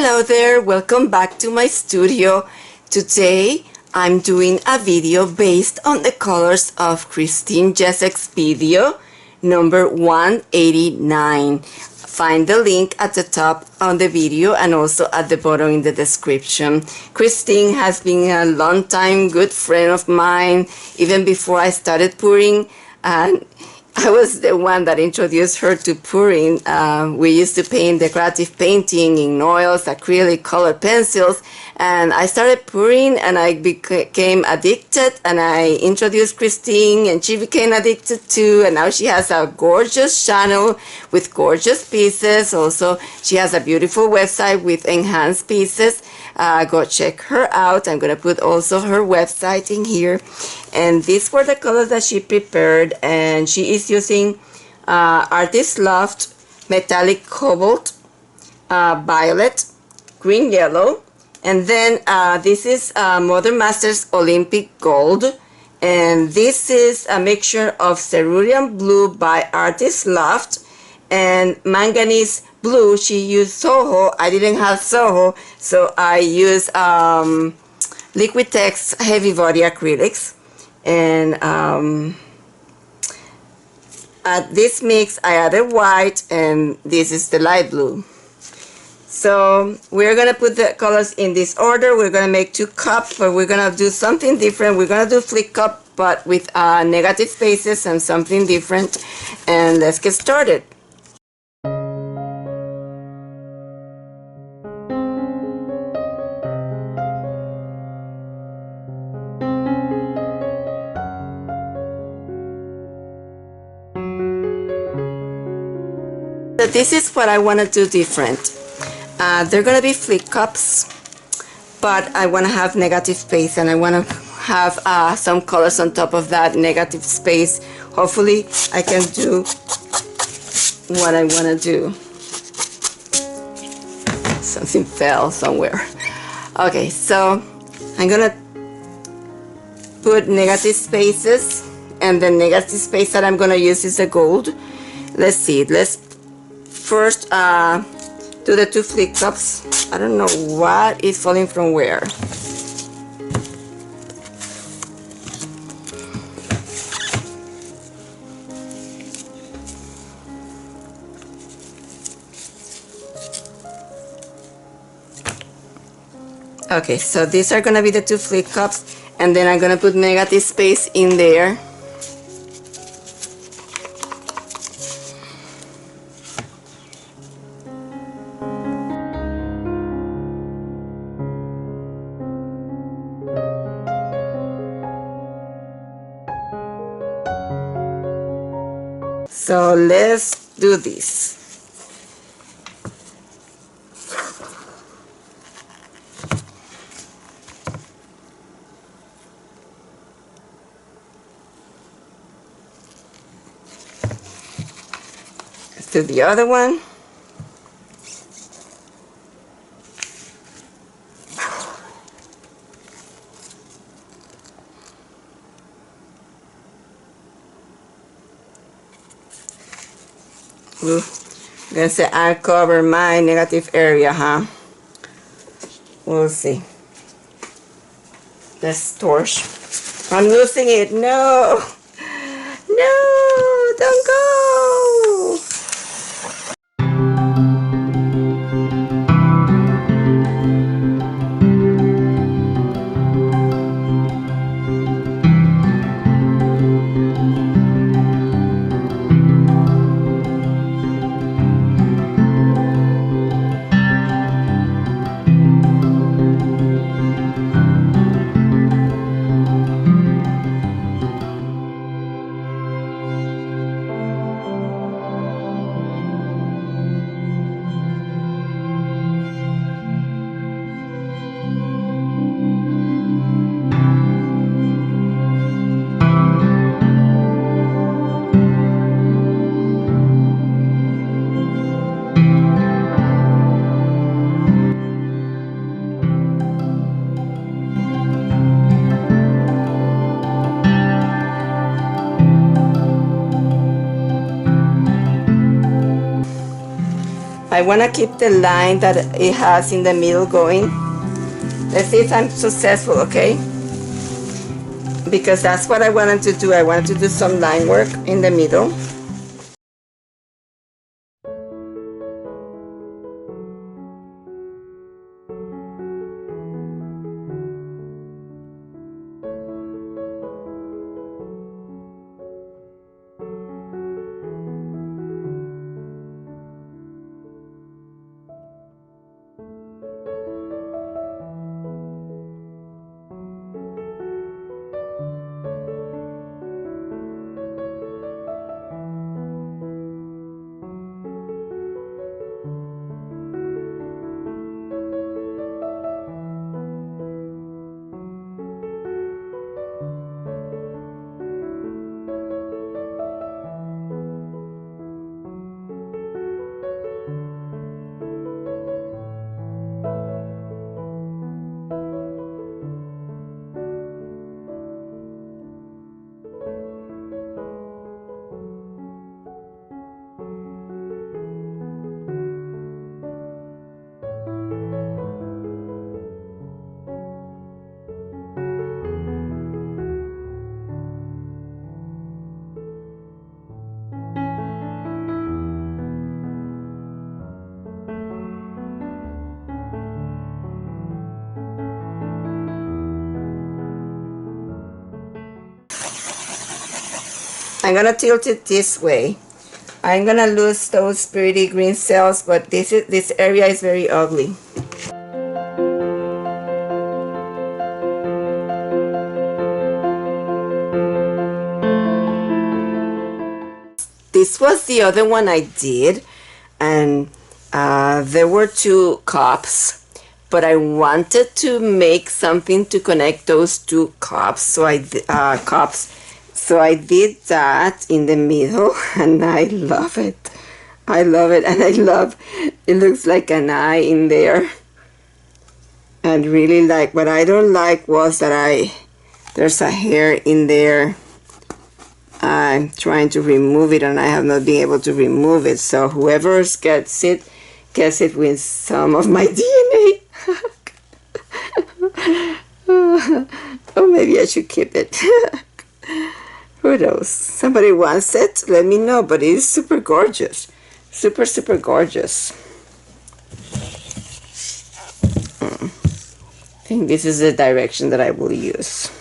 Hello there, welcome back to my studio. Today I'm doing a video based on the colors of Christine Jessek's video number 189. Find the link at the top on the video and also at the bottom in the description. Christine has been a long time good friend of mine, even before I started pouring, and I was the one that introduced her to pouring. We used to paint decorative painting in oils, acrylic, colored pencils, and I started pouring and I became addicted, and I introduced Christine and she became addicted too, and now she has a gorgeous channel with gorgeous pieces. Also, she has a beautiful website with enhanced pieces. Go check her out. I'm going to put also her website in here. And these were the colors that she prepared, and she is using Artist Loft Metallic Cobalt, Violet, Green Yellow, and then this is Modern Masters Olympic Gold, and this is a mixture of Cerulean Blue by Artist Loft and Manganese Blue. She used Soho. I didn't have Soho, so I used Liquitex heavy body acrylics. And at this mix I added white, and this is the light blue. So we're gonna put the colors in this order. We're gonna make 2 cups, but we're gonna do something different. We're gonna do flip cup, but with negative spaces and something different. And let's get started. So this is what I want to do different. They're going to be flip cups, but I want to have negative space, and I want to have some colors on top of that negative space. Hopefully I can do what I want to do. Something fell somewhere. Okay, so I'm going to put negative spaces, and the negative space that I'm going to use is the gold. Let's see, let's first do the 2 flip cups. I don't know what is falling from where. Okay, so these are gonna be the 2 flip cups, and then I'm gonna put negative space in there. So let's do this. Let's do the other one. Ooh, I'm gonna say I cover my negative area, huh? We'll see. Let's torch. I'm losing it. No! No! Don't go! I want to keep the line that it has in the middle going. Let's see if I'm successful, okay? Because that's what I wanted to do. I wanted to do some line work in the middle. I'm gonna tilt it this way. I'm gonna lose those pretty green cells, but this area is very ugly. This was the other one I did, and there were two cups, but I wanted to make something to connect those two cups, so I did that in the middle, and I love it. I love it, and I love it. Looks like an eye in there, and really like. What I don't like was that there's a hair in there. I'm trying to remove it, and I have not been able to remove it. So whoever gets it with some of my DNA. Oh, maybe I should keep it. Who knows? Somebody wants it, let me know, but it is super gorgeous. Super, super gorgeous. I think this is the direction that I will use.